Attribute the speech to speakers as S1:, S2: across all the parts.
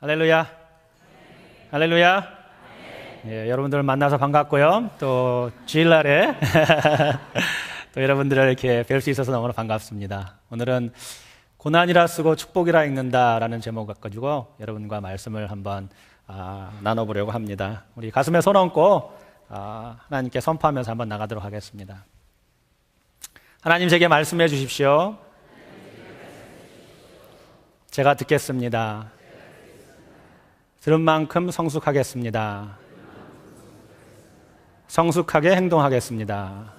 S1: 할렐루야. 할렐루야. 예, 여러분들 만나서 반갑고요. 또 주일날에 또 여러분들을 이렇게 뵐 수 있어서 너무나 반갑습니다. 오늘은 고난이라 쓰고 축복이라 읽는다라는 제목을 가지고 여러분과 말씀을 한번 나눠보려고 합니다. 우리 가슴에 손 얹고 하나님께 선포하면서 한번 나가도록 하겠습니다. 하나님, 제게 말씀해 주십시오. 제가 듣겠습니다. 들은 만큼 성숙하겠습니다. 성숙하게 행동하겠습니다.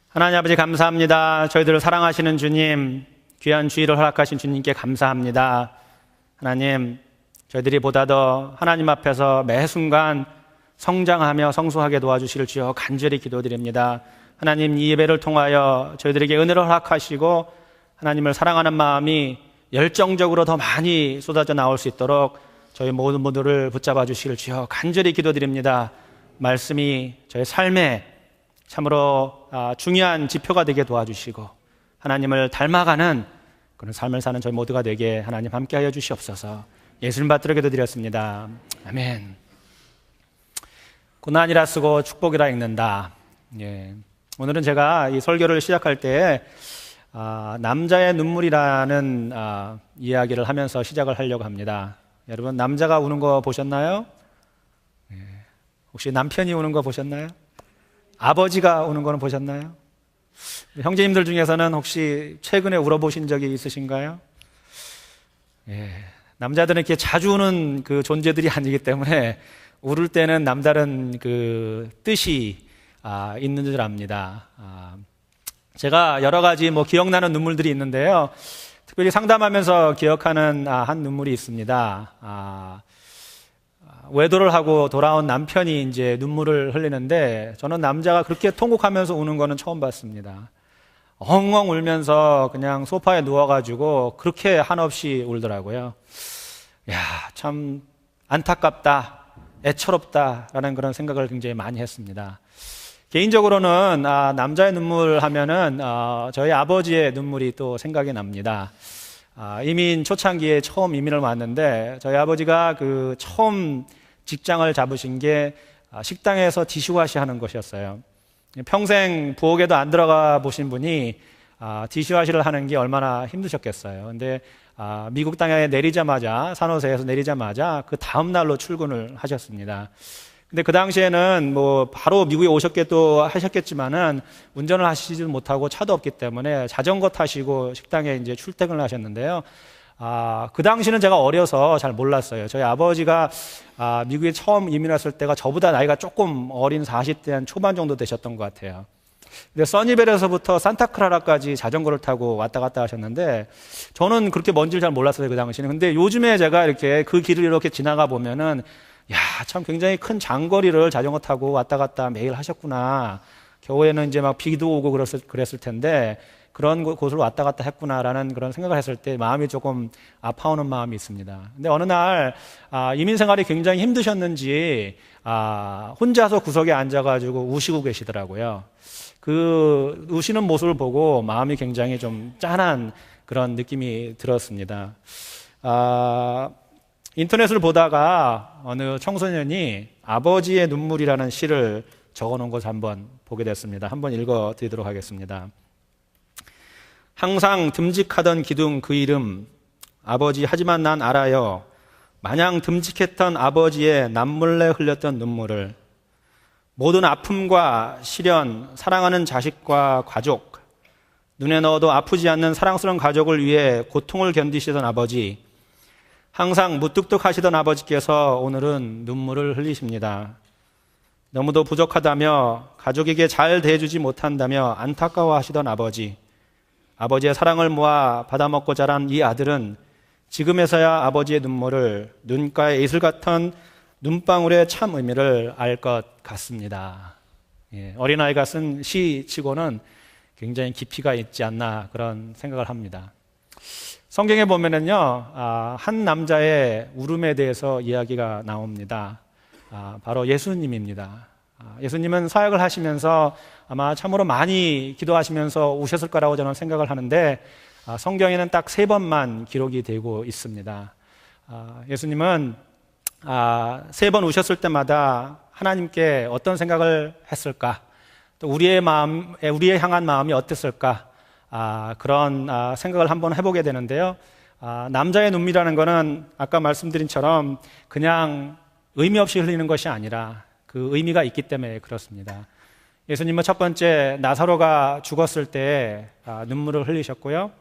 S1: 하나님 아버지, 감사합니다. 저희들을 사랑하시는 주님, 귀한 주일을 허락하신 주님께 감사합니다. 하나님, 저희들이 보다 더 하나님 앞에서 매 순간 성장하며 성숙하게 도와주시길 주여 간절히 기도드립니다. 하나님, 이 예배를 통하여 저희들에게 은혜를 허락하시고 하나님을 사랑하는 마음이 열정적으로 더 많이 쏟아져 나올 수 있도록 저희 모든 분들을 붙잡아 주시길 주여 간절히 기도드립니다. 말씀이 저희 삶에 참으로 중요한 지표가 되게 도와주시고 하나님을 닮아가는 그런 삶을 사는 저희 모두가 되게 하나님 함께하여 주시옵소서. 예수님 받들어 기도드렸습니다. 아멘. 고난이라 쓰고 축복이라 읽는다. 예. 오늘은 제가 이 설교를 시작할 때 남자의 눈물이라는 이야기를 하면서 시작을 하려고 합니다. 여러분, 남자가 우는 거 보셨나요? 예. 혹시 남편이 우는 거 보셨나요? 아버지가 우는 거는 보셨나요? 형제님들 중에서는 혹시 최근에 울어보신 적이 있으신가요? 예. 남자들은 이렇게 자주 우는 그 존재들이 아니기 때문에 울을 때는 남다른 그 뜻이 있는 줄 압니다. 제가 여러 가지 기억나는 눈물들이 있는데요. 특별히 상담하면서 기억하는 한 눈물이 있습니다. 외도를 하고 돌아온 남편이 이제 눈물을 흘리는데 저는 남자가 그렇게 통곡하면서 우는 거는 처음 봤습니다. 엉엉 울면서 그냥 소파에 누워가지고 그렇게 한없이 울더라고요. 야, 참 안타깝다, 애처롭다라는 그런 생각을 굉장히 많이 했습니다. 개인적으로는 남자의 눈물 하면은 저희 아버지의 눈물이 또 생각이 납니다. 이민 초창기에 처음 이민을 왔는데 저희 아버지가 그 처음 직장을 잡으신 게 식당에서 디시와시 하는 것이었어요. 평생 부엌에도 안 들어가 보신 분이 디시와시를 하는 게 얼마나 힘드셨겠어요. 근데 미국 땅에 내리자마자, 산호세에서 내리자마자 그 다음 날로 출근을 하셨습니다. 근데 그 당시에는 바로 미국에 오셨겠도 하셨겠지만은 운전을 하시지 못하고 차도 없기 때문에 자전거 타시고 식당에 이제 출퇴근을 하셨는데요. 그 당시는 제가 어려서 잘 몰랐어요. 저희 아버지가 미국에 처음 이민 왔을 때가 저보다 나이가 조금 어린 40대 한 초반 정도 되셨던 것 같아요. 근데 써니벨에서부터 산타크라라까지 자전거를 타고 왔다 갔다 하셨는데 저는 그렇게 먼지를 잘 몰랐어요, 그 당시에는. 근데 요즘에 제가 이렇게 그 길을 이렇게 지나가 보면은 야, 참 굉장히 큰 장거리를 자전거 타고 왔다 갔다 매일 하셨구나. 겨우에는 이제 막 비도 오고 그랬을 텐데 그런 곳을 왔다 갔다 했구나라는 그런 생각을 했을 때 마음이 조금 아파오는 마음이 있습니다. 근데 어느 날 이민 생활이 굉장히 힘드셨는지 혼자서 구석에 앉아가지고 우시고 계시더라고요. 그 우시는 모습을 보고 마음이 굉장히 좀 짠한 그런 느낌이 들었습니다. 인터넷을 보다가 어느 청소년이 아버지의 눈물이라는 시를 적어놓은 것을 한번 보게 됐습니다. 한번 읽어드리도록 하겠습니다. 항상 듬직하던 기둥 그 이름 아버지, 하지만 난 알아요. 마냥 듬직했던 아버지의 남몰래 흘렸던 눈물을. 모든 아픔과 시련, 사랑하는 자식과 가족, 눈에 넣어도 아프지 않는 사랑스러운 가족을 위해 고통을 견디시던 아버지, 항상 무뚝뚝하시던 아버지께서 오늘은 눈물을 흘리십니다. 너무도 부족하다며 가족에게 잘 대해주지 못한다며 안타까워하시던 아버지, 아버지의 사랑을 모아 받아먹고 자란 이 아들은 지금에서야 아버지의 눈물을, 눈가에 이슬 같은 눈방울의 참 의미를 알 것 같습니다. 예, 어린아이가 쓴 시치고는 굉장히 깊이가 있지 않나 그런 생각을 합니다. 성경에 보면은요, 한 남자의 울음에 대해서 이야기가 나옵니다. 바로 예수님입니다. 예수님은 사역을 하시면서 아마 참으로 많이 기도하시면서 우셨을 거라고 저는 생각을 하는데 성경에는 딱 3번만 기록이 되고 있습니다. 예수님은 3번 오셨을 때마다 하나님께 어떤 생각을 했을까? 또 우리의 향한 마음이 어땠을까? 그런 생각을 한번 해보게 되는데요. 남자의 눈물이라는 것은 아까 말씀드린처럼 그냥 의미 없이 흘리는 것이 아니라 그 의미가 있기 때문에 그렇습니다. 예수님은 첫 번째 나사로가 죽었을 때 눈물을 흘리셨고요.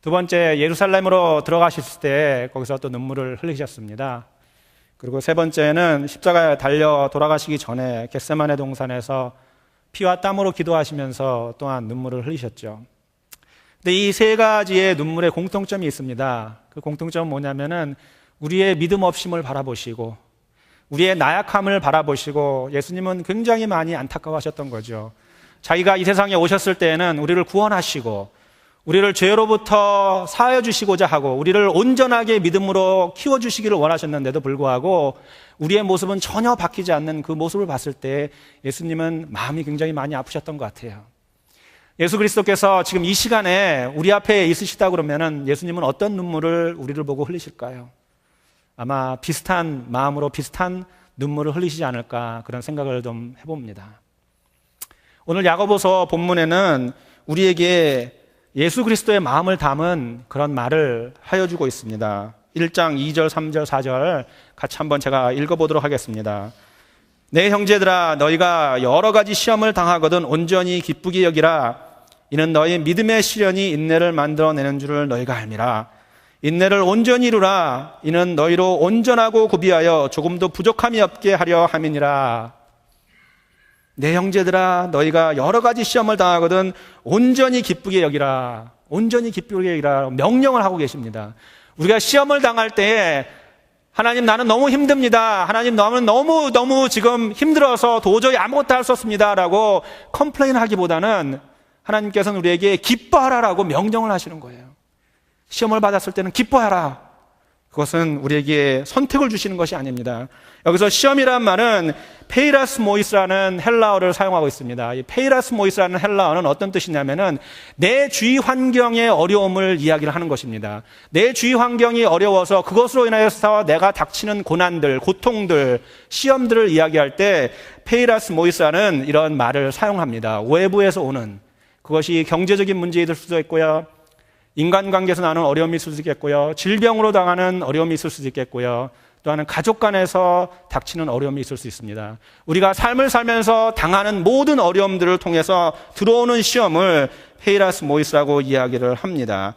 S1: 두 번째 예루살렘으로 들어가셨을 때 거기서 또 눈물을 흘리셨습니다. 그리고 세 번째는 십자가에 달려 돌아가시기 전에 겟세마네 동산에서 피와 땀으로 기도하시면서 또한 눈물을 흘리셨죠. 근데 이 3가지의 눈물의 공통점이 있습니다. 그 공통점은 뭐냐면은 우리의 믿음 없음을 바라보시고 우리의 나약함을 바라보시고 예수님은 굉장히 많이 안타까워하셨던 거죠. 자기가 이 세상에 오셨을 때에는 우리를 구원하시고 우리를 죄로부터 사하여 주시고자 하고 우리를 온전하게 믿음으로 키워주시기를 원하셨는데도 불구하고 우리의 모습은 전혀 바뀌지 않는 그 모습을 봤을 때 예수님은 마음이 굉장히 많이 아프셨던 것 같아요. 예수 그리스도께서 지금 이 시간에 우리 앞에 있으시다 그러면은 예수님은 어떤 눈물을 우리를 보고 흘리실까요? 아마 비슷한 마음으로 비슷한 눈물을 흘리시지 않을까 그런 생각을 좀 해봅니다. 오늘 야고보서 본문에는 우리에게 예수 그리스도의 마음을 담은 그런 말을 하여주고 있습니다. 1장 2절, 3절, 4절 같이 한번 제가 읽어보도록 하겠습니다. 내 형제들아 너희가 여러 가지 시험을 당하거든 온전히 기쁘게 여기라. 이는 너희 믿음의 시련이 인내를 만들어내는 줄을 너희가 알미라. 인내를 온전히 이루라. 이는 너희로 온전하고 구비하여 조금도 부족함이 없게 하려 함이니라. 내 형제들아 너희가 여러 가지 시험을 당하거든 온전히 기쁘게 여기라. 온전히 기쁘게 여기라 명령을 하고 계십니다. 우리가 시험을 당할 때에 하나님 나는 너무 힘듭니다. 하나님 나는 너무 지금 힘들어서 도저히 아무것도 할 수 없습니다 라고 컴플레인하기보다는 하나님께서는 우리에게 기뻐하라라고 명령을 하시는 거예요. 시험을 받았을 때는 기뻐하라. 그것은 우리에게 선택을 주시는 것이 아닙니다. 여기서 시험이란 말은 페이라스모이스라는 헬라어를 사용하고 있습니다. 이 페이라스모이스라는 헬라어는 어떤 뜻이냐면은 내 주위 환경의 어려움을 이야기를 하는 것입니다. 내 주위 환경이 어려워서 그것으로 인하여서 내가 닥치는 고난들, 고통들, 시험들을 이야기할 때 페이라스모이스라는 이런 말을 사용합니다. 외부에서 오는 그것이 경제적인 문제일 수도 있고요. 인간관계에서 나는 어려움이 있을 수 있겠고요. 질병으로 당하는 어려움이 있을 수도 있겠고요. 또한 가족 간에서 닥치는 어려움이 있을 수 있습니다. 우리가 삶을 살면서 당하는 모든 어려움들을 통해서 들어오는 시험을 페이라스모이스라고 이야기를 합니다.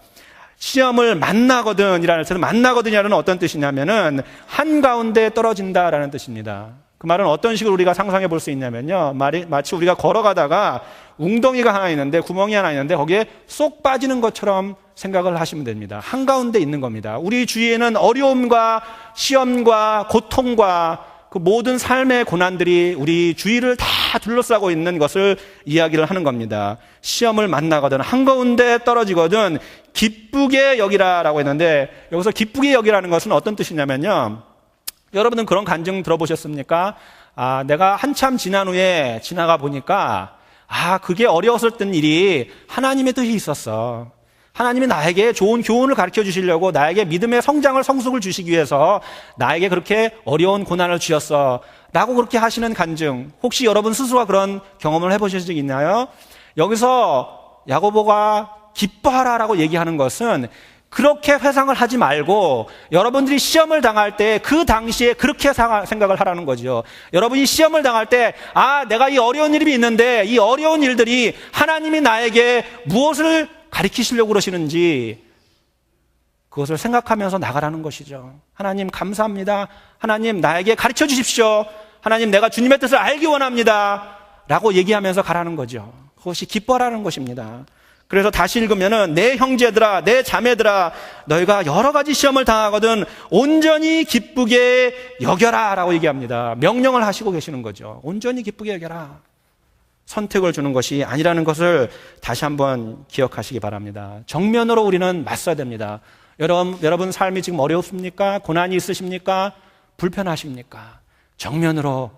S1: 시험을 만나거든이라는 어떤 뜻이냐면은 한가운데 떨어진다라는 뜻입니다. 그 말은 어떤 식으로 우리가 상상해 볼 수 있냐면요. 마치 우리가 걸어가다가 웅덩이가 하나 있는데 구멍이 하나 있는데 거기에 쏙 빠지는 것처럼 생각을 하시면 됩니다. 한가운데 있는 겁니다. 우리 주위에는 어려움과 시험과 고통과 그 모든 삶의 고난들이 우리 주위를 다 둘러싸고 있는 것을 이야기를 하는 겁니다. 시험을 만나거든 한가운데 떨어지거든 기쁘게 여기라라고 했는데 여기서 기쁘게 여기라는 것은 어떤 뜻이냐면요. 여러분은 그런 간증 들어보셨습니까? 내가 한참 지난 후에 지나가 보니까 그게 어려웠었던 일이 하나님의 뜻이 있었어. 하나님이 나에게 좋은 교훈을 가르쳐 주시려고 나에게 믿음의 성숙을 주시기 위해서 나에게 그렇게 어려운 고난을 주셨어 라고 그렇게 하시는 간증, 혹시 여러분 스스로가 그런 경험을 해보신 적 있나요? 여기서 야고보가 기뻐하라 라고 얘기하는 것은 그렇게 회상을 하지 말고 여러분들이 시험을 당할 때 그 당시에 그렇게 생각을 하라는 거죠. 여러분이 시험을 당할 때 내가 이 어려운 일이 있는데 이 어려운 일들이 하나님이 나에게 무엇을 가르치시려고 그러시는지 그것을 생각하면서 나가라는 것이죠. 하나님 감사합니다. 하나님 나에게 가르쳐 주십시오. 하나님 내가 주님의 뜻을 알기 원합니다 라고 얘기하면서 가라는 거죠. 그것이 기뻐하라는 것입니다. 그래서 다시 읽으면은 내 형제들아 내 자매들아 너희가 여러 가지 시험을 당하거든 온전히 기쁘게 여겨라 라고 얘기합니다. 명령을 하시고 계시는 거죠. 온전히 기쁘게 여겨라. 선택을 주는 것이 아니라는 것을 다시 한번 기억하시기 바랍니다. 정면으로 우리는 맞서야 됩니다. 여러분 삶이 지금 어렵습니까? 고난이 있으십니까? 불편하십니까? 정면으로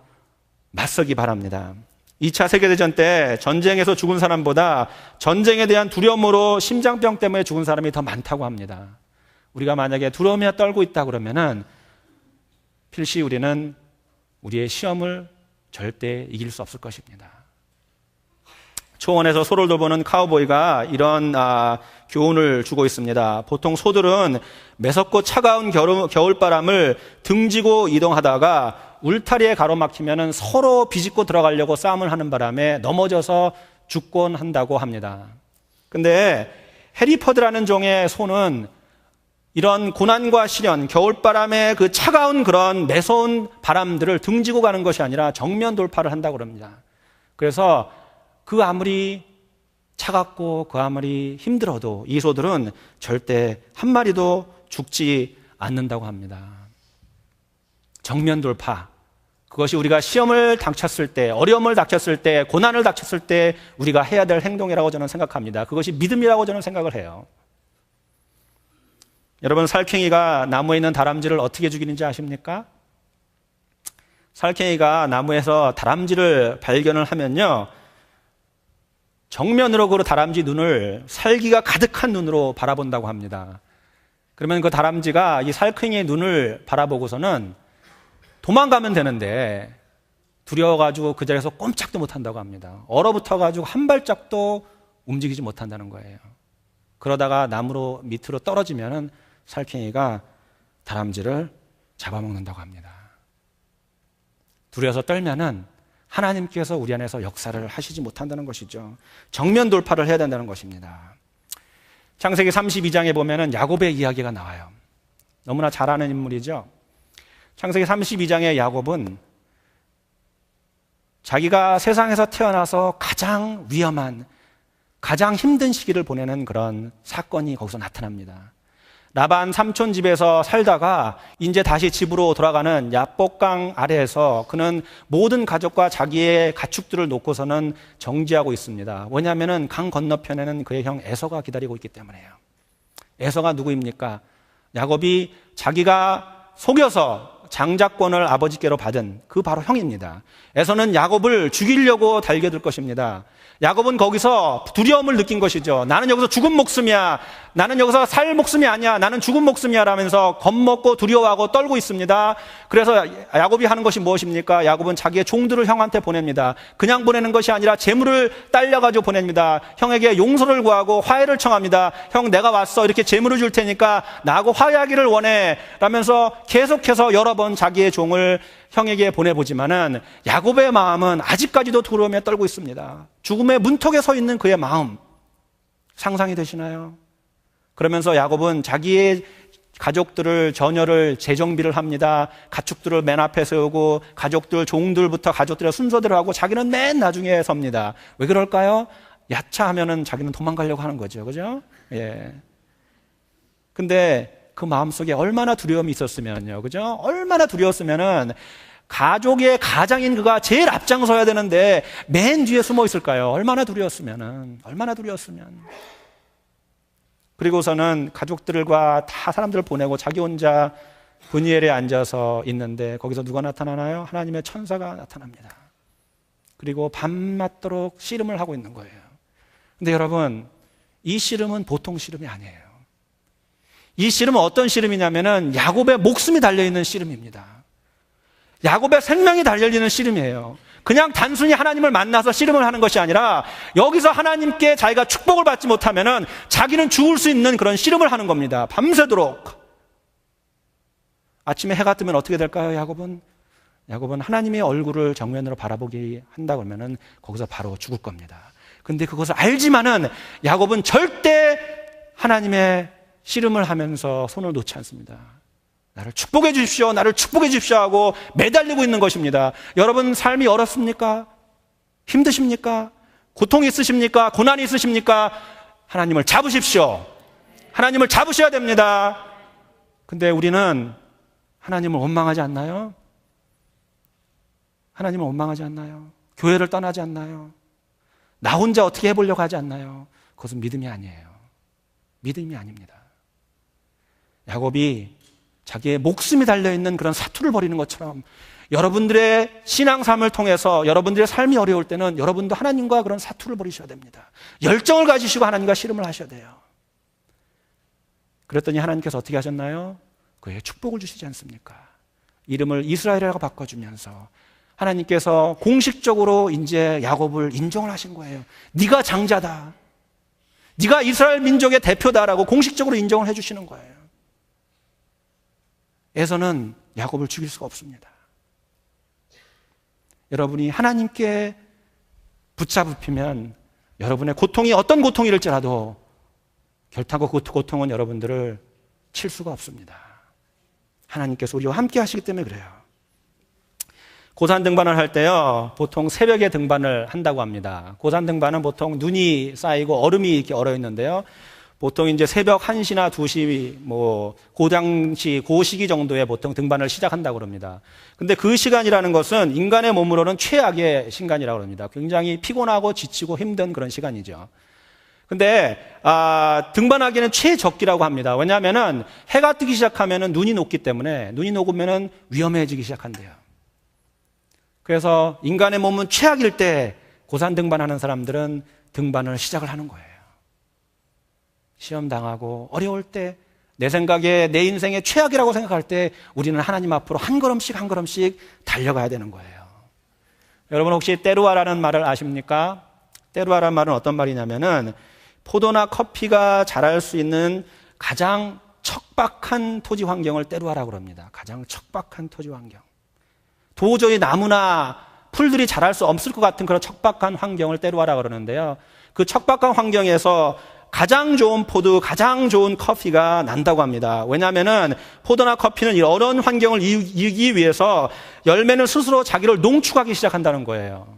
S1: 맞서기 바랍니다. 2차 세계대전 때 전쟁에서 죽은 사람보다 전쟁에 대한 두려움으로 심장병 때문에 죽은 사람이 더 많다고 합니다. 우리가 만약에 두려움에 떨고 있다 그러면은 필시 우리는 우리의 시험을 절대 이길 수 없을 것입니다. 초원에서 소를 돌보는 카우보이가 이런 교훈을 주고 있습니다. 보통 소들은 매섭고 차가운 겨울바람을 등지고 이동하다가 울타리에 가로막히면 서로 비집고 들어가려고 싸움을 하는 바람에 넘어져서 죽곤 한다고 합니다. 근데 해리퍼드라는 종의 소는 이런 고난과 시련, 겨울바람의 그 차가운 그런 매서운 바람들을 등지고 가는 것이 아니라 정면 돌파를 한다고 합니다. 그래서 그 아무리 차갑고 그 아무리 힘들어도 이 소들은 절대 한 마리도 죽지 않는다고 합니다. 정면 돌파. 그것이 우리가 시험을 닥쳤을 때, 어려움을 닥쳤을 때, 고난을 닥쳤을 때 우리가 해야 될 행동이라고 저는 생각합니다. 그것이 믿음이라고 저는 생각을 해요. 여러분, 살쾡이가 나무에 있는 다람쥐를 어떻게 죽이는지 아십니까? 살쾡이가 나무에서 다람쥐를 발견을 하면요, 정면으로 그 다람쥐 눈을 살기가 가득한 눈으로 바라본다고 합니다. 그러면 그 다람쥐가 이 살쾡이의 눈을 바라보고서는 도망가면 되는데 두려워가지고 그 자리에서 꼼짝도 못한다고 합니다. 얼어붙어가지고 한 발짝도 움직이지 못한다는 거예요. 그러다가 나무로 밑으로 떨어지면은 살쾡이가 다람쥐를 잡아먹는다고 합니다. 두려워서 떨면은 하나님께서 우리 안에서 역사를 하시지 못한다는 것이죠. 정면 돌파를 해야 된다는 것입니다. 창세기 32장에 보면은 야곱의 이야기가 나와요. 너무나 잘 아는 인물이죠. 창세기 32장의 야곱은 자기가 세상에서 태어나서 가장 위험한, 가장 힘든 시기를 보내는 그런 사건이 거기서 나타납니다. 라반 삼촌 집에서 살다가 이제 다시 집으로 돌아가는 야복강 아래에서 그는 모든 가족과 자기의 가축들을 놓고서는 정지하고 있습니다. 왜냐하면 강 건너편에는 그의 형 에서가 기다리고 있기 때문에요. 에서가 누구입니까? 야곱이 자기가 속여서 장자권을 아버지께로 받은 그 바로 형입니다. 에서는 야곱을 죽이려고 달겨들 것입니다. 야곱은 거기서 두려움을 느낀 것이죠. 나는 여기서 죽은 목숨이야. 나는 여기서 살 목숨이 아니야. 나는 죽은 목숨이야 라면서 겁먹고 두려워하고 떨고 있습니다. 그래서 야곱이 하는 것이 무엇입니까? 야곱은 자기의 종들을 형한테 보냅니다. 그냥 보내는 것이 아니라 재물을 딸려가지고 보냅니다. 형에게 용서를 구하고 화해를 청합니다. 형, 내가 왔어. 이렇게 재물을 줄 테니까 나하고 화해하기를 원해 라면서 계속해서 여러 번 자기의 종을 형에게 보내보지만은 야곱의 마음은 아직까지도 두려움에 떨고 있습니다. 죽음의 문턱에 서 있는 그의 마음 상상이 되시나요? 그러면서 야곱은 자기의 가족들을 전열을 재정비를 합니다. 가축들을 맨 앞에 세우고 가족들, 종들부터 가족들의 순서대로 하고 자기는 맨 나중에 섭니다. 왜 그럴까요? 야차하면은 자기는 도망가려고 하는 거죠. 그죠? 예. 근데 그 마음속에 얼마나 두려움이 있었으면요. 그죠? 얼마나 두려웠으면은 가족의 가장인 그가 제일 앞장서야 되는데 맨 뒤에 숨어 있을까요? 얼마나 두려웠으면. 그리고서는 가족들과 다 사람들을 보내고 자기 혼자 분이엘에 앉아서 있는데 거기서 누가 나타나나요? 하나님의 천사가 나타납니다. 그리고 밤맞도록 씨름을 하고 있는 거예요. 근데 여러분, 이 씨름은 보통 씨름이 아니에요. 이 씨름은 어떤 씨름이냐면은 야곱의 목숨이 달려있는 씨름입니다. 야곱의 생명이 달려있는 씨름이에요. 그냥 단순히 하나님을 만나서 씨름을 하는 것이 아니라 여기서 하나님께 자기가 축복을 받지 못하면은 자기는 죽을 수 있는 그런 씨름을 하는 겁니다. 밤새도록. 아침에 해가 뜨면 어떻게 될까요? 야곱은 하나님의 얼굴을 정면으로 바라보게 한다 그러면은 거기서 바로 죽을 겁니다. 근데 그것을 알지만은 야곱은 절대 하나님의 씨름을 하면서 손을 놓지 않습니다. 나를 축복해 주십시오. 나를 축복해 주십시오 하고 매달리고 있는 것입니다. 여러분 삶이 어렵습니까? 힘드십니까? 고통이 있으십니까? 고난이 있으십니까? 하나님을 잡으십시오. 하나님을 잡으셔야 됩니다. 근데 우리는 하나님을 원망하지 않나요? 하나님을 원망하지 않나요? 교회를 떠나지 않나요? 나 혼자 어떻게 해보려고 하지 않나요? 그것은 믿음이 아니에요. 믿음이 아닙니다. 야곱이 자기의 목숨이 달려있는 그런 사투를 벌이는 것처럼 여러분들의 신앙삶을 통해서 여러분들의 삶이 어려울 때는 여러분도 하나님과 그런 사투를 벌이셔야 됩니다. 열정을 가지시고 하나님과 씨름을 하셔야 돼요. 그랬더니 하나님께서 어떻게 하셨나요? 그의 축복을 주시지 않습니까? 이름을 이스라엘이라고 바꿔주면서 하나님께서 공식적으로 이제 야곱을 인정을 하신 거예요. 네가 장자다, 네가 이스라엘 민족의 대표다라고 공식적으로 인정을 해주시는 거예요. 에서는 야곱을 죽일 수가 없습니다. 여러분이 하나님께 붙잡히면 여러분의 고통이 어떤 고통일지라도 결단코 그 고통은 여러분들을 칠 수가 없습니다. 하나님께서 우리와 함께 하시기 때문에 그래요. 고산 등반을 할 때요, 보통 새벽에 등반을 한다고 합니다. 고산 등반은 보통 눈이 쌓이고 얼음이 이렇게 얼어 있는데요, 보통 이제 새벽 1시나 2시, 그 시기 정도에 보통 등반을 시작한다고 합니다. 근데 그 시간이라는 것은 인간의 몸으로는 최악의 시간이라고 합니다. 굉장히 피곤하고 지치고 힘든 그런 시간이죠. 근데, 등반하기는 최적기라고 합니다. 왜냐하면은 해가 뜨기 시작하면은 눈이 녹기 때문에 눈이 녹으면은 위험해지기 시작한대요. 그래서 인간의 몸은 최악일 때 고산 등반하는 사람들은 등반을 시작을 하는 거예요. 시험 당하고 어려울 때, 내 생각에 내 인생의 최악이라고 생각할 때 우리는 하나님 앞으로 한 걸음씩 한 걸음씩 달려가야 되는 거예요. 여러분 혹시 때루아라는 말을 아십니까? 때루아라는 말은 어떤 말이냐면은 포도나 커피가 자랄 수 있는 가장 척박한 토지 환경을 때루아라고 합니다. 가장 척박한 토지 환경. 도저히 나무나 풀들이 자랄 수 없을 것 같은 그런 척박한 환경을 때루아라고 그러는데요, 그 척박한 환경에서 가장 좋은 포도, 가장 좋은 커피가 난다고 합니다. 왜냐하면은 포도나 커피는 이 어려운 환경을 이기기 위해서 열매는 스스로 자기를 농축하기 시작한다는 거예요.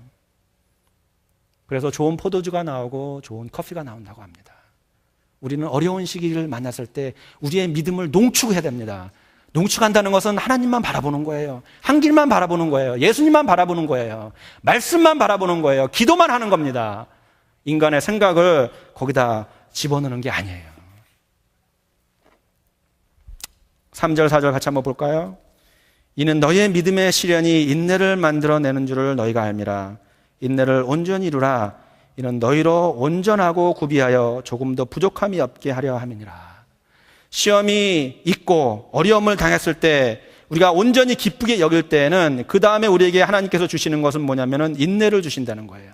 S1: 그래서 좋은 포도주가 나오고 좋은 커피가 나온다고 합니다. 우리는 어려운 시기를 만났을 때 우리의 믿음을 농축해야 됩니다. 농축한다는 것은 하나님만 바라보는 거예요. 한 길만 바라보는 거예요. 예수님만 바라보는 거예요. 말씀만 바라보는 거예요. 기도만 하는 겁니다. 인간의 생각을 거기다 집어넣는 게 아니에요. 3절 4절 같이 한번 볼까요? 이는 너희의 믿음의 시련이 인내를 만들어내는 줄을 너희가 알미라. 인내를 온전히 이루라. 이는 너희로 온전하고 구비하여 조금도 부족함이 없게 하려 함이니라. 시험이 있고 어려움을 당했을 때 우리가 온전히 기쁘게 여길 때에는 그 다음에 우리에게 하나님께서 주시는 것은 뭐냐면은 인내를 주신다는 거예요.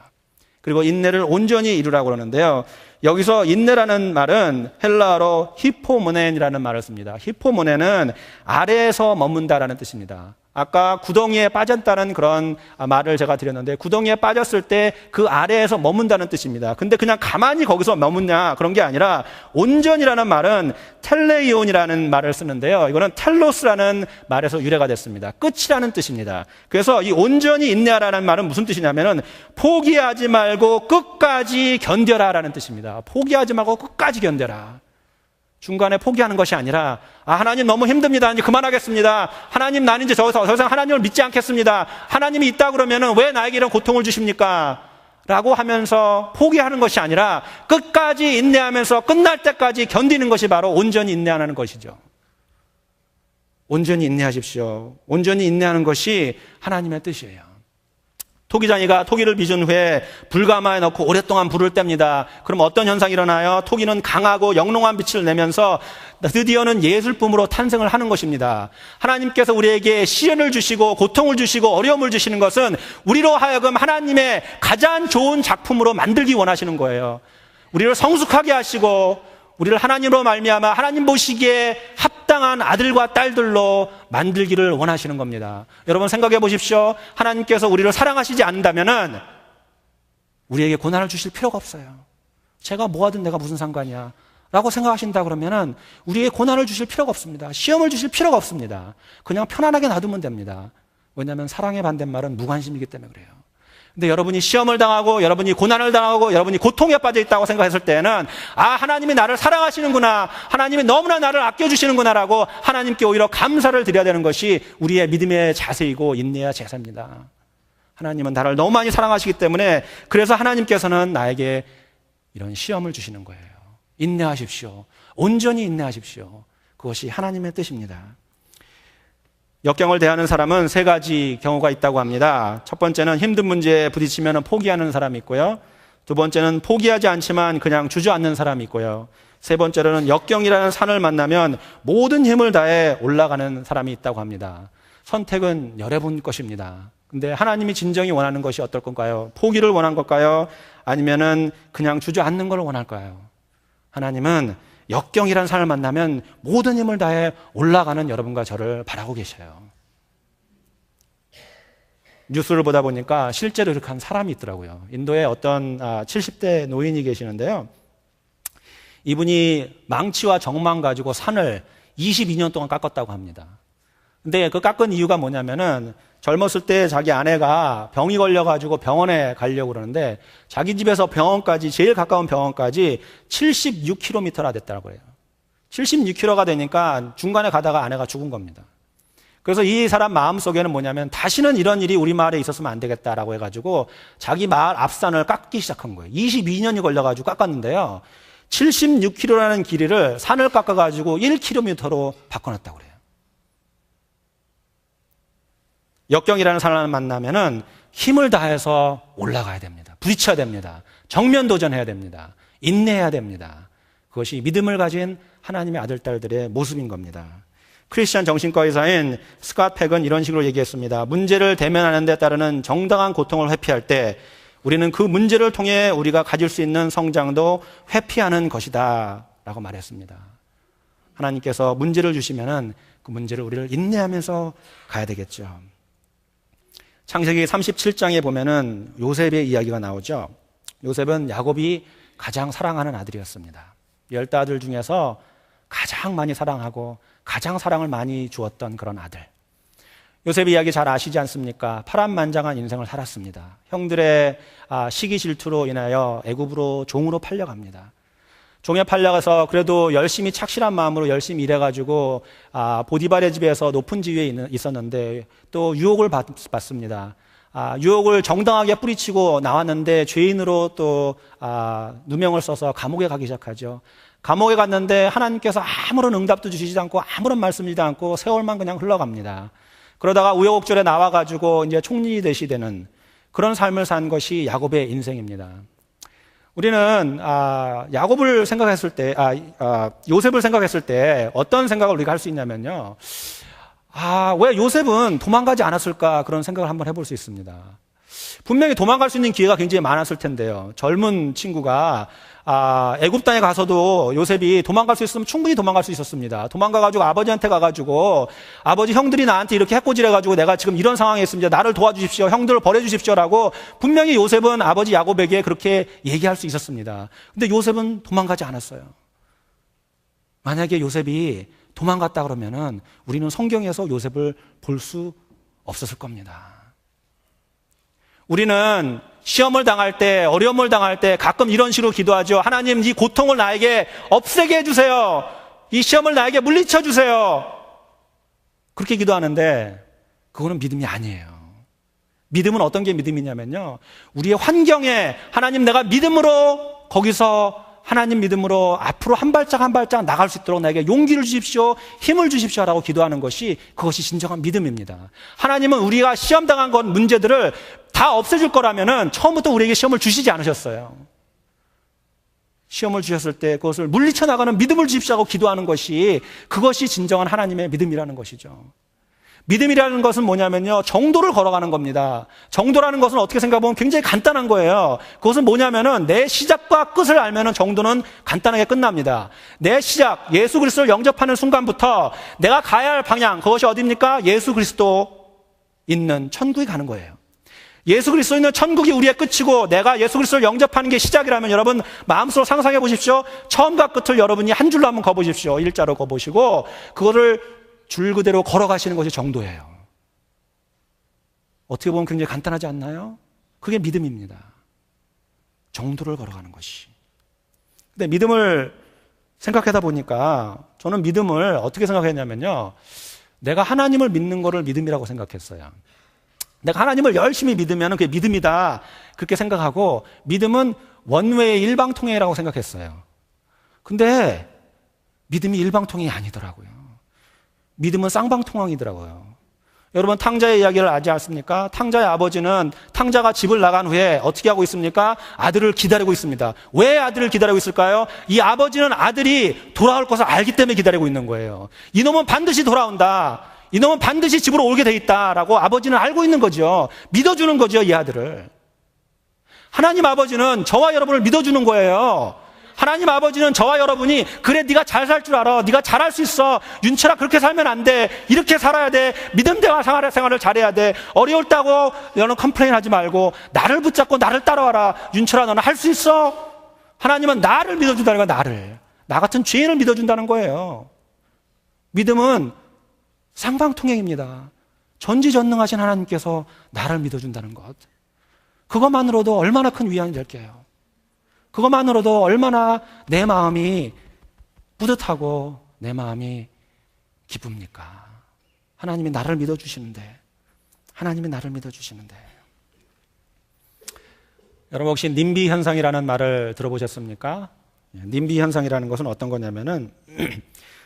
S1: 그리고 인내를 온전히 이루라고 그러는데요, 여기서 인내라는 말은 헬라어로 히포모넨이라는 말을 씁니다. 히포모넨은 아래에서 머문다라는 뜻입니다. 아까 구덩이에 빠졌다는 그런 말을 제가 드렸는데, 구덩이에 빠졌을 때 그 아래에서 머문다는 뜻입니다. 근데 그냥 가만히 거기서 머문냐 그런 게 아니라, 온전이라는 말은 텔레이온이라는 말을 쓰는데요, 이거는 텔로스라는 말에서 유래가 됐습니다. 끝이라는 뜻입니다. 그래서 이 온전히 인내하라는 말은 무슨 뜻이냐면은 포기하지 말고 끝까지 견뎌라라는 뜻입니다. 포기하지 말고 끝까지 견뎌라. 중간에 포기하는 것이 아니라, 하나님 너무 힘듭니다, 이제 그만하겠습니다. 하나님, 나는 이제 더 이상 하나님을 믿지 않겠습니다. 하나님이 있다 그러면은 왜 나에게 이런 고통을 주십니까? 라고 하면서 포기하는 것이 아니라 끝까지 인내하면서 끝날 때까지 견디는 것이 바로 온전히 인내하는 것이죠. 온전히 인내하십시오. 온전히 인내하는 것이 하나님의 뜻이에요. 토기장이가 토기를 빚은 후에 불가마에 넣고 오랫동안 불을 뗍니다. 그럼 어떤 현상이 일어나요? 토기는 강하고 영롱한 빛을 내면서 드디어는 예술품으로 탄생을 하는 것입니다. 하나님께서 우리에게 시련을 주시고 고통을 주시고 어려움을 주시는 것은 우리로 하여금 하나님의 가장 좋은 작품으로 만들기 원하시는 거예요. 우리를 성숙하게 하시고 우리를 하나님으로 말미암아 하나님 보시기에 합당한 아들과 딸들로 만들기를 원하시는 겁니다. 여러분 생각해 보십시오. 하나님께서 우리를 사랑하시지 않는다면은 우리에게 고난을 주실 필요가 없어요. 제가 뭐 하든 내가 무슨 상관이야 라고 생각하신다 그러면은 우리에게 고난을 주실 필요가 없습니다. 시험을 주실 필요가 없습니다. 그냥 편안하게 놔두면 됩니다. 왜냐하면 사랑의 반대말은 무관심이기 때문에 그래요. 근데 여러분이 시험을 당하고 여러분이 고난을 당하고 여러분이 고통에 빠져 있다고 생각했을 때는, 하나님이 나를 사랑하시는구나, 하나님이 너무나 나를 아껴주시는구나 라고 하나님께 오히려 감사를 드려야 되는 것이 우리의 믿음의 자세이고 인내의 제사입니다. 하나님은 나를 너무 많이 사랑하시기 때문에, 그래서 하나님께서는 나에게 이런 시험을 주시는 거예요. 인내하십시오. 온전히 인내하십시오. 그것이 하나님의 뜻입니다. 역경을 대하는 사람은 세 가지 경우가 있다고 합니다. 첫 번째는 힘든 문제에 부딪히면 포기하는 사람이 있고요. 두 번째는 포기하지 않지만 그냥 주저앉는 사람이 있고요. 세 번째로는 역경이라는 산을 만나면 모든 힘을 다해 올라가는 사람이 있다고 합니다. 선택은 여러분 것입니다. 근데 하나님이 진정히 원하는 것이 어떨 건가요? 포기를 원한 걸까요? 아니면은 그냥 주저앉는 걸 원할까요? 하나님은 역경이라는 산을 만나면 모든 힘을 다해 올라가는 여러분과 저를 바라고 계셔요. 뉴스를 보다 보니까 실제로 이렇게 한 사람이 있더라고요. 인도에 어떤 70대 노인이 계시는데요. 이분이 망치와 정망 가지고 산을 22년 동안 깎았다고 합니다. 근데 그 깎은 이유가 뭐냐면은 젊었을 때 자기 아내가 병이 걸려가지고 병원에 가려고 그러는데 자기 집에서 병원까지, 제일 가까운 병원까지 76km나 됐다고 해요. 76km가 되니까 중간에 가다가 아내가 죽은 겁니다. 그래서 이 사람 마음속에는 뭐냐면 다시는 이런 일이 우리 마을에 있었으면 안 되겠다라고 해가지고 자기 마을 앞산을 깎기 시작한 거예요. 22년이 걸려가지고 깎았는데요. 76km라는 길이를 산을 깎아가지고 1km로 바꿔놨다고 그래요. 역경이라는 사람을 만나면은 힘을 다해서 올라가야 됩니다. 부딪혀야 됩니다. 정면 도전해야 됩니다. 인내해야 됩니다. 그것이 믿음을 가진 하나님의 아들, 딸들의 모습인 겁니다. 크리스천 정신과 의사인 스캇 팩은 이런 식으로 얘기했습니다. 문제를 대면하는 데 따르는 정당한 고통을 회피할 때 우리는 그 문제를 통해 우리가 가질 수 있는 성장도 회피하는 것이다 라고 말했습니다. 하나님께서 문제를 주시면은 그 문제를 우리를 인내하면서 가야 되겠죠. 창세기 37장에 보면은 요셉의 이야기가 나오죠. 요셉은 야곱이 가장 사랑하는 아들이었습니다. 10아들 중에서 가장 많이 사랑하고 가장 사랑을 많이 주었던 그런 아들. 요셉의 이야기 잘 아시지 않습니까? 파란만장한 인생을 살았습니다. 형들의 시기 질투로 인하여 애굽으로 종으로 팔려갑니다. 종에 팔려가서 그래도 열심히 착실한 마음으로 열심히 일해가지고 보디발의 집에서 높은 지위에 있었는데 또 유혹을 받습니다. 유혹을 정당하게 뿌리치고 나왔는데 죄인으로 또 누명을 써서 감옥에 가기 시작하죠. 감옥에 갔는데 하나님께서 아무런 응답도 주시지 않고 아무런 말씀이지 않고 세월만 그냥 흘러갑니다. 그러다가 우여곡절에 나와가지고 이제 총리 되시되는 그런 삶을 산 것이 야곱의 인생입니다. 우리는 야곱을 생각했을 때, 요셉을 생각했을 때 어떤 생각을 우리가 할 수 있냐면요. 왜 요셉은 도망가지 않았을까 그런 생각을 한번 해볼 수 있습니다. 분명히 도망갈 수 있는 기회가 굉장히 많았을 텐데요. 젊은 친구가 애굽 땅에 가서도 요셉이 도망갈 수 있으면 충분히 도망갈 수 있었습니다. 도망가가지고 아버지한테 가가지고 아버지 형들이 나한테 이렇게 해코지해가지고 내가 지금 이런 상황에 있습니다. 나를 도와주십시오. 형들을 버려주십시오라고 분명히 요셉은 아버지 야곱에게 그렇게 얘기할 수 있었습니다. 근데 요셉은 도망가지 않았어요. 만약에 요셉이 도망갔다 그러면은 우리는 성경에서 요셉을 볼 수 없었을 겁니다. 우리는 시험을 당할 때, 어려움을 당할 때 가끔 이런 식으로 기도하죠. 하나님, 이 고통을 나에게 없애게 해주세요. 이 시험을 나에게 물리쳐 주세요. 그렇게 기도하는데 그거는 믿음이 아니에요. 믿음은 어떤 게 믿음이냐면요. 우리의 환경에 하나님 내가 믿음으로 거기서 하나님 믿음으로 앞으로 한 발짝 한 발짝 나갈 수 있도록 나에게 용기를 주십시오. 힘을 주십시오라고 기도하는 것이 그것이 진정한 믿음입니다. 하나님은 우리가 시험당한 것 문제들을 다 없애줄 거라면은 처음부터 우리에게 시험을 주시지 않으셨어요. 시험을 주셨을 때 그것을 물리쳐 나가는 믿음을 주십시오 하고 기도하는 것이 그것이 진정한 하나님의 믿음이라는 것이죠. 믿음이라는 것은 뭐냐면요. 정도를 걸어가는 겁니다. 정도라는 것은 어떻게 생각해보면 굉장히 간단한 거예요. 그것은 뭐냐면은 내 시작과 끝을 알면은 정도는 간단하게 끝납니다. 내 시작, 예수 그리스도를 영접하는 순간부터 내가 가야 할 방향, 그것이 어디입니까? 예수 그리스도 있는 천국에 가는 거예요. 예수 그리스도 있는 천국이 우리의 끝이고 내가 예수 그리스도를 영접하는 게 시작이라면 여러분 마음속으로 상상해 보십시오. 처음과 끝을 여러분이 한 줄로 한번 거보십시오. 일자로 거보시고 그거를 줄 그대로 걸어가시는 것이 정도예요. 어떻게 보면 굉장히 간단하지 않나요? 그게 믿음입니다. 정도를 걸어가는 것이. 근데 믿음을 생각하다 보니까 저는 믿음을 어떻게 생각했냐면요. 내가 하나님을 믿는 거를 믿음이라고 생각했어요. 내가 하나님을 열심히 믿으면 그게 믿음이다. 그렇게 생각하고 믿음은 원웨이 일방통행이라고 생각했어요. 근데 믿음이 일방통행이 아니더라고요. 믿음은 쌍방통행이더라고요. 여러분 탕자의 이야기를 알지 않습니까? 탕자의 아버지는 탕자가 집을 나간 후에 어떻게 하고 있습니까? 아들을 기다리고 있습니다. 왜 아들을 기다리고 있을까요? 이 아버지는 아들이 돌아올 것을 알기 때문에 기다리고 있는 거예요. 이놈은 반드시 돌아온다. 이놈은 반드시 집으로 오게 돼 있다라고 아버지는 알고 있는 거죠. 믿어주는 거죠, 이 아들을. 하나님 아버지는 저와 여러분을 믿어주는 거예요. 하나님 아버지는 저와 여러분이 그래 네가 잘 살 줄 알아. 네가 잘할 수 있어. 윤철아 그렇게 살면 안 돼. 이렇게 살아야 돼. 믿음대와 생활을 잘해야 돼. 어려울다고 너는 컴플레인 하지 말고 나를 붙잡고 나를 따라와라. 윤철아 너는 할 수 있어. 하나님은 나를 믿어준다는 거야. 나를. 나 같은 죄인을 믿어준다는 거예요. 믿음은 쌍방통행입니다. 전지전능하신 하나님께서 나를 믿어준다는 것. 그것만으로도 얼마나 큰 위안이 될게요. 그것만으로도 얼마나 내 마음이 뿌듯하고 내 마음이 기쁩니까? 하나님이 나를 믿어주시는데, 하나님이 나를 믿어주시는데. 여러분 혹시 님비 현상이라는 말을 들어보셨습니까? 님비 현상이라는 것은 어떤 거냐면은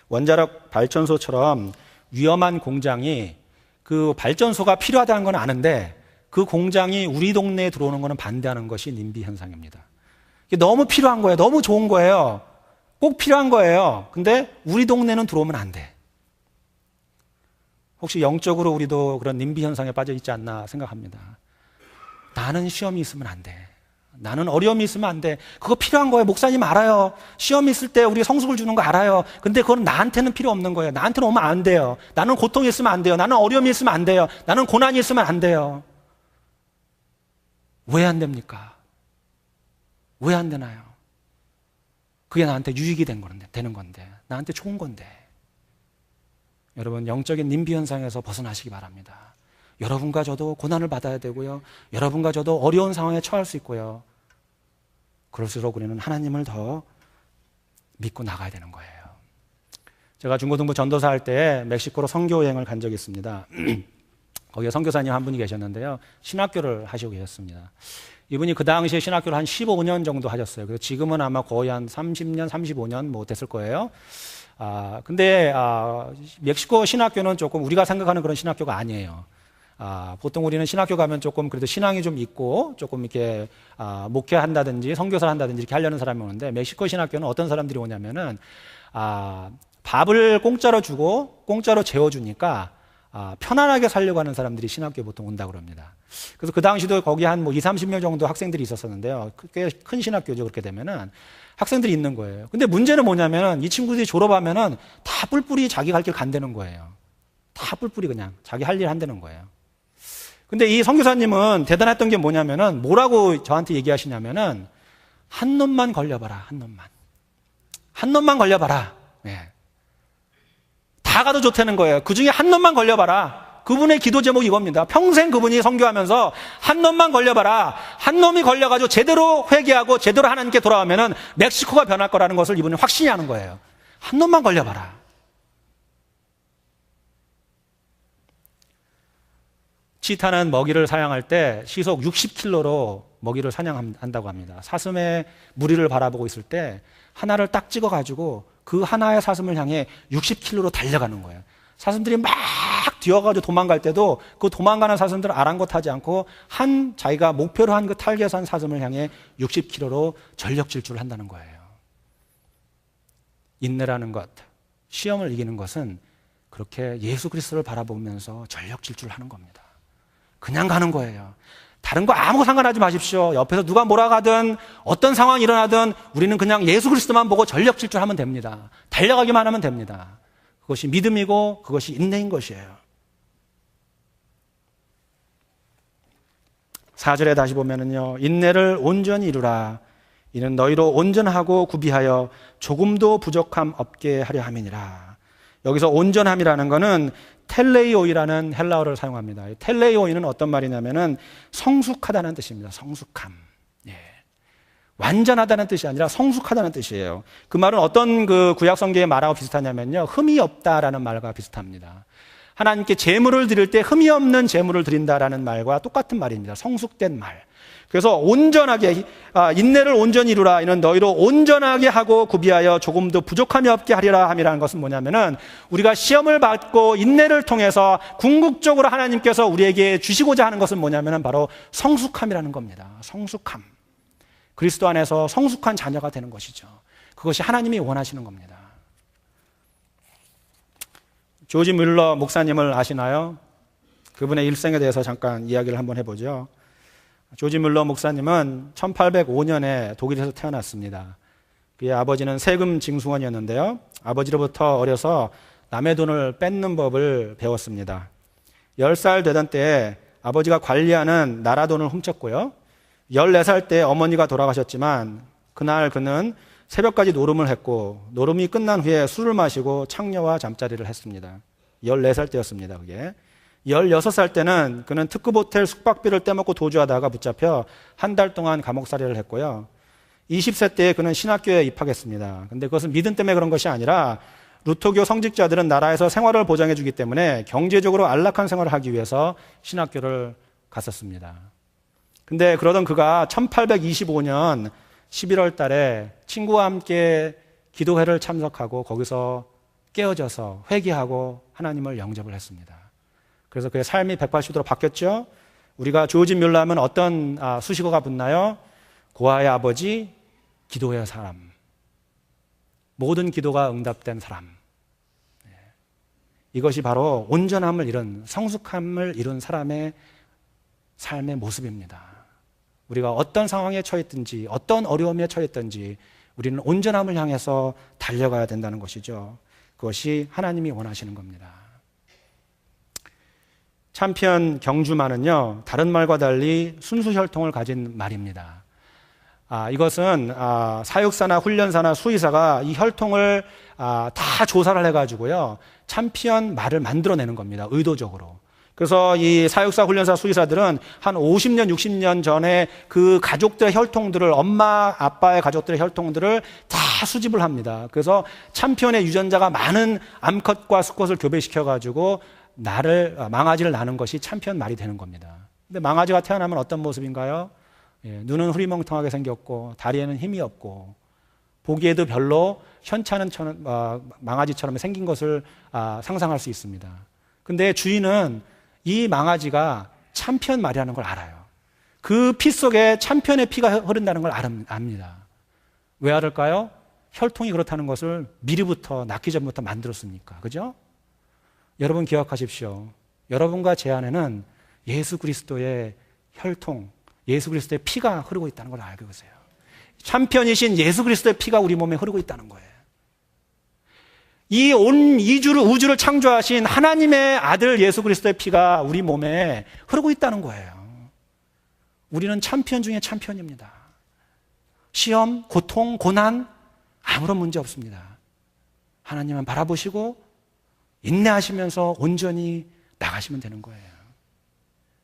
S1: 원자력 발전소처럼 위험한 공장이 그 발전소가 필요하다는 건 아는데 그 공장이 우리 동네에 들어오는 거는 반대하는 것이 님비 현상입니다. 너무 필요한 거예요. 너무 좋은 거예요. 꼭 필요한 거예요. 근데 우리 동네는 들어오면 안 돼. 혹시 영적으로 우리도 그런 님비 현상에 빠져 있지 않나 생각합니다. 나는 시험이 있으면 안 돼. 나는 어려움이 있으면 안 돼. 그거 필요한 거예요. 목사님 알아요. 시험이 있을 때 우리 성숙을 주는 거 알아요. 근데 그건 나한테는 필요 없는 거예요. 나한테는 오면 안 돼요. 나는 고통이 있으면 안 돼요. 나는 어려움이 있으면 안 돼요. 나는 고난이 있으면 안 돼요. 왜 안 됩니까? 왜 안 되나요? 그게 나한테 유익이 되는 건데, 나한테 좋은 건데. 여러분, 영적인 님비 현상에서 벗어나시기 바랍니다. 여러분과 저도 고난을 받아야 되고요. 여러분과 저도 어려운 상황에 처할 수 있고요. 그럴수록 우리는 하나님을 더 믿고 나가야 되는 거예요. 제가 중고등부 전도사 할 때 멕시코로 선교 여행을 간 적이 있습니다. 거기에 선교사님 한 분이 계셨는데요. 신학교를 하시고 계셨습니다. 이분이 그 당시에 신학교를 한 15년 정도 하셨어요. 그래서 지금은 아마 거의 한 30년, 35년 뭐 됐을 거예요. 근데 멕시코 신학교는 조금 우리가 생각하는 그런 신학교가 아니에요. 보통 우리는 신학교 가면 조금 그래도 신앙이 좀 있고 조금 이렇게 목회한다든지 선교사를 한다든지 이렇게 하려는 사람이 오는데, 멕시코 신학교는 어떤 사람들이 오냐면은 밥을 공짜로 주고 공짜로 재워주니까 편안하게 살려고 하는 사람들이 신학교에 보통 온다고 그럽니다. 그래서 그 당시도 거기 한 뭐 20-30명 정도 학생들이 있었었는데요. 꽤 큰 신학교죠. 그렇게 되면은 학생들이 있는 거예요. 근데 문제는 뭐냐면은 이 친구들이 졸업하면은 다 뿔뿔이 자기 갈 길 간다는 거예요. 다 뿔뿔이 그냥 자기 할 일 한다는 거예요. 근데 이 선교사님은 대단했던 게 뭐냐면은 뭐라고 저한테 얘기하시냐면은 한 놈만 걸려봐라. 한 놈만 걸려봐라. 네. 다 가도 좋다는 거예요. 그 중에 한 놈만 걸려봐라. 그분의 기도 제목이 이겁니다. 평생 그분이 선교하면서 한 놈만 걸려봐라. 한 놈이 걸려가지고 제대로 회개하고 제대로 하나님께 돌아오면은 멕시코가 변할 거라는 것을 이분이 확신히 하는 거예요. 한 놈만 걸려봐라. 치타는 먹이를 사냥할 때 시속 60km로 먹이를 사냥한다고 합니다. 사슴의 무리를 바라보고 있을 때 하나를 딱 찍어가지고 그 하나의 사슴을 향해 60km로 달려가는 거예요. 사슴들이 막 뛰어가지고 도망갈 때도 그 도망가는 사슴들은 아랑곳하지 않고 자기가 목표로 한 그 탈기에서 한 사슴을 향해 60km로 전력 질주를 한다는 거예요. 인내라는 것, 시험을 이기는 것은 그렇게 예수 그리스도를 바라보면서 전력 질주를 하는 겁니다. 그냥 가는 거예요. 다른 거 아무 상관하지 마십시오. 옆에서 누가 뭐라 하든 어떤 상황이 일어나든 우리는 그냥 예수 그리스도만 보고 전력 질주하면 됩니다. 달려가기만 하면 됩니다. 그것이 믿음이고 그것이 인내인 것이에요. 4절에 다시 보면은요, 인내를 온전히 이루라. 이는 너희로 온전하고 구비하여 조금도 부족함 없게 하려 함이니라. 여기서 온전함이라는 것은 텔레이오이라는 헬라어를 사용합니다. 텔레이오이는 어떤 말이냐면은 성숙하다는 뜻입니다. 성숙함. 예. 완전하다는 뜻이 아니라 성숙하다는 뜻이에요. 그 말은 어떤 그 구약 성경의 말하고 비슷하냐면요, 흠이 없다라는 말과 비슷합니다. 하나님께 제물을 드릴 때 흠이 없는 제물을 드린다라는 말과 똑같은 말입니다. 성숙된 말. 그래서 온전하게 인내를 온전히 이루라. 이는 너희로 온전하게 하고 구비하여 조금도 부족함이 없게 하리라 함이라는 것은 뭐냐면은 우리가 시험을 받고 인내를 통해서 궁극적으로 하나님께서 우리에게 주시고자 하는 것은 뭐냐면은 바로 성숙함이라는 겁니다. 성숙함. 그리스도 안에서 성숙한 자녀가 되는 것이죠. 그것이 하나님이 원하시는 겁니다. 조지 뮬러 목사님을 아시나요? 그분의 일생에 대해서 잠깐 이야기를 한번 해보죠. 조지 뮬러 목사님은 1805년에 독일에서 태어났습니다. 그의 아버지는 세금 징수원이었는데요. 아버지로부터 어려서 남의 돈을 뺏는 법을 배웠습니다. 10살 되던 때에 아버지가 관리하는 나라 돈을 훔쳤고요. 14살 때 어머니가 돌아가셨지만 그날 그는 새벽까지 노름을 했고 노름이 끝난 후에 술을 마시고 창녀와 잠자리를 했습니다. 14살 때였습니다. 그게. 16살 때는 그는 특급 호텔 숙박비를 떼먹고 도주하다가 붙잡혀 한 달 동안 감옥살이를 했고요. 20세 때에 그는 신학교에 입학했습니다. 근데 그것은 믿음 때문에 그런 것이 아니라 루터교 성직자들은 나라에서 생활을 보장해 주기 때문에 경제적으로 안락한 생활을 하기 위해서 신학교를 갔었습니다. 근데 그러던 그가 1825년 11월 달에 친구와 함께 기도회를 참석하고 거기서 깨어져서 회개하고 하나님을 영접을 했습니다. 그래서 그의 삶이 180도로 바뀌었죠. 우리가 조지 뮬러 하면 어떤 수식어가 붙나요? 고아의 아버지, 기도의 사람. 모든 기도가 응답된 사람. 이것이 바로 온전함을 이룬, 성숙함을 이룬 사람의 삶의 모습입니다. 우리가 어떤 상황에 처했든지 어떤 어려움에 처했든지 우리는 온전함을 향해서 달려가야 된다는 것이죠. 그것이 하나님이 원하시는 겁니다. 참편 경주마는요, 다른 말과 달리 순수 혈통을 가진 말입니다. 이것은 사육사나 훈련사나 수의사가 이 혈통을 다 조사를 해가지고요, 참편 말을 만들어내는 겁니다. 의도적으로. 그래서 이 사육사, 훈련사, 수의사들은 한 50년, 60년 전에 그 가족들의 혈통들을, 엄마, 아빠의 가족들의 혈통들을 다 수집을 합니다. 그래서 참편의 유전자가 많은 암컷과 수컷을 교배시켜가지고 망아지를 낳는 것이 참편 말이 되는 겁니다. 근데 망아지가 태어나면 어떤 모습인가요? 눈은 흐리멍텅하게 생겼고, 다리에는 힘이 없고, 보기에도 별로 현찮은 망아지처럼 생긴 것을 상상할 수 있습니다. 근데 주인은 이 망아지가 참편 말이라는 걸 알아요. 그 피 속에 참편의 피가 흐른다는 걸 압니다. 왜 알을까요? 혈통이 그렇다는 것을 미리부터, 낳기 전부터 만들었으니까. 그죠? 여러분 기억하십시오. 여러분과 제 안에는 예수 그리스도의 혈통, 예수 그리스도의 피가 흐르고 있다는 걸 알고 계세요. 참편이신 예수 그리스도의 피가 우리 몸에 흐르고 있다는 거예요. 이 온 우주를 창조하신 하나님의 아들 예수 그리스도의 피가 우리 몸에 흐르고 있다는 거예요. 우리는 참편 중에 참편입니다. 시험, 고통, 고난 아무런 문제 없습니다. 하나님만 바라보시고 인내하시면서 온전히 나가시면 되는 거예요.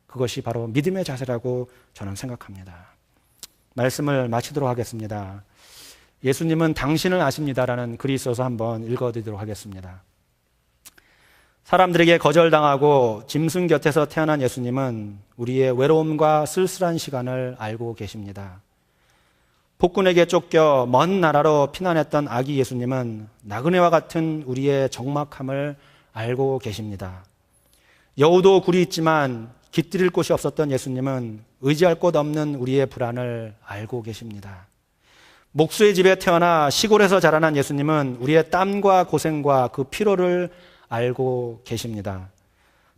S1: 그것이 바로 믿음의 자세라고 저는 생각합니다. 말씀을 마치도록 하겠습니다. 예수님은 당신을 아십니다라는 글이 있어서 한번 읽어드리도록 하겠습니다. 사람들에게 거절당하고 짐승 곁에서 태어난 예수님은 우리의 외로움과 쓸쓸한 시간을 알고 계십니다. 폭군에게 쫓겨 먼 나라로 피난했던 아기 예수님은 나그네와 같은 우리의 적막함을 알고 계십니다. 여우도 굴이 있지만 깃들일 곳이 없었던 예수님은 의지할 곳 없는 우리의 불안을 알고 계십니다. 목수의 집에 태어나 시골에서 자라난 예수님은 우리의 땀과 고생과 그 피로를 알고 계십니다.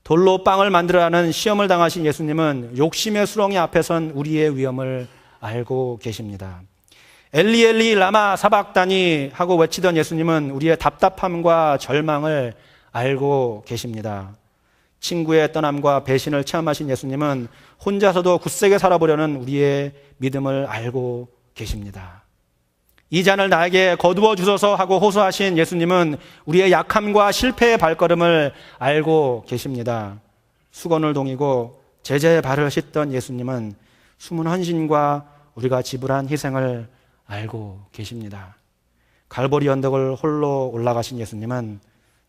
S1: 돌로 빵을 만들어라는 시험을 당하신 예수님은 욕심의 수렁이 앞에 선 우리의 위험을 알고 계십니다. 엘리 엘리 라마 사박다니 하고 외치던 예수님은 우리의 답답함과 절망을 알고 계십니다. 친구의 떠남과 배신을 체험하신 예수님은 혼자서도 굳세게 살아보려는 우리의 믿음을 알고 계십니다. 이 잔을 나에게 거두어 주소서 하고 호소하신 예수님은 우리의 약함과 실패의 발걸음을 알고 계십니다. 수건을 동이고 제자의 발을 씻던 예수님은 숨은 헌신과 우리가 지불한 희생을 알고 계십니다. 갈보리 언덕을 홀로 올라가신 예수님은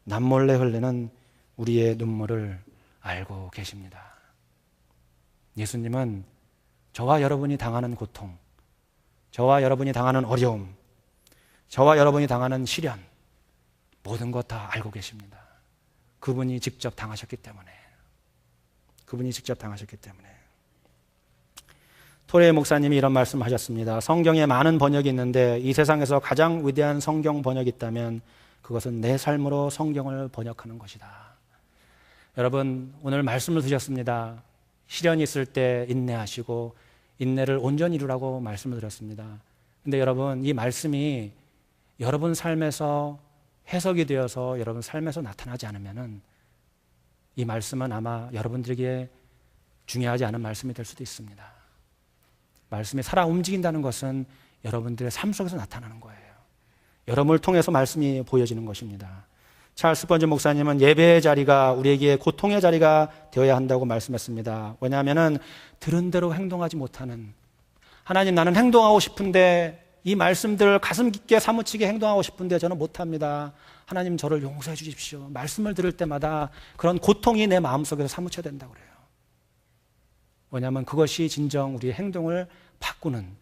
S1: 남몰래 흘리는 우리의 눈물을 알고 계십니다. 예수님은 저와 여러분이 당하는 고통, 저와 여러분이 당하는 어려움, 저와 여러분이 당하는 시련, 모든 것 다 알고 계십니다. 그분이 직접 당하셨기 때문에. 그분이 직접 당하셨기 때문에. 토레 목사님이 이런 말씀을 하셨습니다. 성경에 많은 번역이 있는데 이 세상에서 가장 위대한 성경 번역이 있다면 그것은 내 삶으로 성경을 번역하는 것이다. 여러분, 오늘 말씀을 드렸습니다. 시련이 있을 때 인내하시고 인내를 온전히 이루라고 말씀을 드렸습니다. 근데 여러분, 이 말씀이 여러분 삶에서 해석이 되어서 여러분 삶에서 나타나지 않으면은 이 말씀은 아마 여러분들에게 중요하지 않은 말씀이 될 수도 있습니다. 말씀이 살아 움직인다는 것은 여러분들의 삶 속에서 나타나는 거예요. 여러분을 통해서 말씀이 보여지는 것입니다. 찰스 번지 목사님은 예배의 자리가 우리에게 고통의 자리가 되어야 한다고 말씀했습니다. 왜냐하면 들은 대로 행동하지 못하는, 하나님, 나는 행동하고 싶은데 이 말씀들을 가슴 깊게 사무치게 행동하고 싶은데 저는 못합니다. 하나님, 저를 용서해 주십시오. 말씀을 들을 때마다 그런 고통이 내 마음속에서 사무쳐야 된다고 그래요. 왜냐하면 그것이 진정 우리의 행동을 바꾸는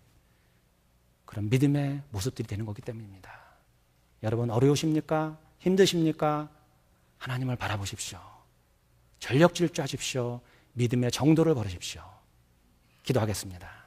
S1: 그런 믿음의 모습들이 되는 거기 때문입니다. 여러분, 어려우십니까? 힘드십니까? 하나님을 바라보십시오. 전력 질주하십시오. 믿음의 정도를 걸으십시오. 기도하겠습니다.